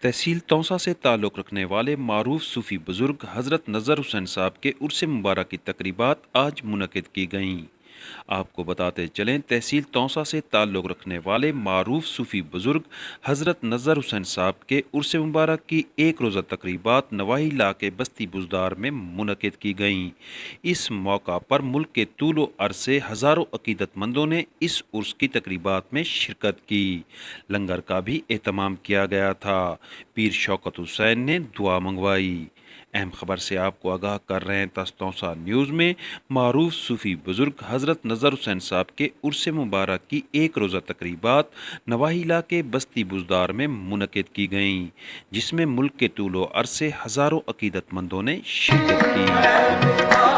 तहसील तौसा से ताल्लुक़ रखने वाले मारूफ सूफ़ी बुज़ुर्ग हज़रत नज़र हुसैन साहब के उर्स मुबारक की तकरीबात आज मुनक़िद की गईं। आपको बताते चलें, तहसील तौसा से ताल्लुक़ रखने वाले मारूफ सूफ़ी बुज़ुर्ग हज़रत नज़र हुसैन साहब के उर्स मुबारक की एक रोज़ा तकरीबात नवाही इलाके बस्ती बुज़दार में मुनक़िद की गईं। इस मौका पर मुल्क के तूलो अर्ज़ से हज़ारों अक़ीदतमंदों ने इस उर्स की तकरीबात में शिरकत की। लंगर का भी एहतमाम किया गया था। पीर शौकत हुसैन ने दुआ मंगवाई। अहम खबर से आपको आगाह कर रहे हैं तौसा न्यूज़ में। मारूफ सूफ़ी बुज़ुर्ग हज़रत नज़र हुसैन साहब के उर्स मुबारक की एक रोज़ा तकरीबात नवाही इलाके बस्ती बुज़दार में मुनक़िद की गईं, जिसमें मुल्क के तूलो अर्ज़ से हज़ारों अक़ीदतमंदों ने शिरकत की।